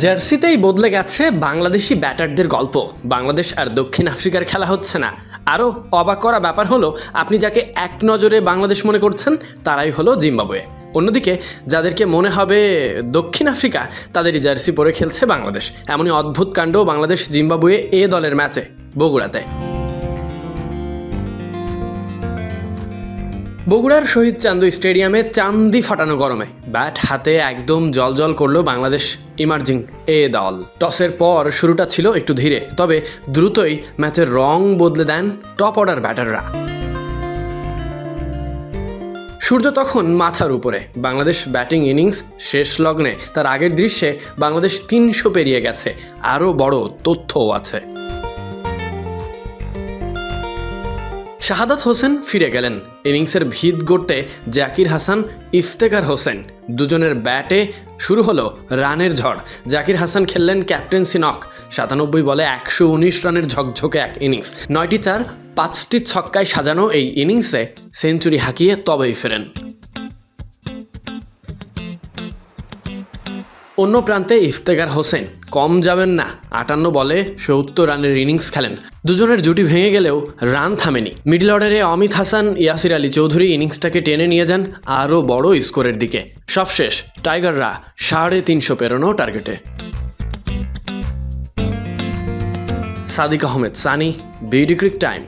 জার্সিতেই বদলে গেছে বাংলাদেশি ব্যাটারদের গল্প। বাংলাদেশ আর দক্ষিণ আফ্রিকার খেলা হচ্ছে না। আরও অবাক করা ব্যাপার হলো, আপনি যাকে এক নজরে বাংলাদেশ মনে করছেন তারাই হলো জিম্বাবুয়ে। অন্যদিকে যাদেরকে মনে হবে দক্ষিণ আফ্রিকা, তাদেরই জার্সি পরে খেলছে বাংলাদেশ। এমনই অদ্ভুত কাণ্ড বাংলাদেশ জিম্বাবুয়ে এ দলের ম্যাচে বগুড়াতে। বগুড়ার শহীদ চান্দু স্টেডিয়ামে চান্দি ফাটানো গরমে ব্যাট হাতে একদম জলজল করলো বাংলাদেশ ইমার্জিং এ দল। টসের পর শুরুটা ছিল একটু ধীরে, তবে দ্রুতই ম্যাচের রং বদলে দেন টপ অর্ডার ব্যাটাররা। সূর্য তখন মাথার উপরে। বাংলাদেশ ব্যাটিং ইনিংস শেষ লগ্নে তার আগের দৃশ্যে বাংলাদেশ 300 পেরিয়ে গেছে। আরও বড় তথ্যও আছে। শাহাদাত হোসেন ফিরে গেলেন। ইনিংসের ভিত গড়তে জাকির হাসান, ইফতেখার হোসেন দুজনের ব্যাটে শুরু হলো রানের ঝড়। জাকির হাসান খেললেন ক্যাপ্টেন্সি নক। 97 বলে 119 রানের ঝকঝকে এক ইনিংস। 9টি চার, 5টি ছক্কায় সাজানো এই ইনিংসে সেঞ্চুরি হাঁকিয়ে তবেই ফেরেন। অন্য প্রান্তে ইফতেখার হোসেন কম যাবেন না। 58 বলে 70 রানের ইনিংস খেলেন। দুজনের জুটি ভেঙে গেলেও রান থামেনি। মিডল অর্ডারে অমিত হাসান, ইয়াসির আলী চৌধুরী ইনিংসটাকে টেনে নিয়ে যান আরও বড় স্কোরের দিকে। সবশেষ টাইগাররা 350 পেরোনো টার্গেটে। Sadiq Ahmed Sunny, BD Cric time.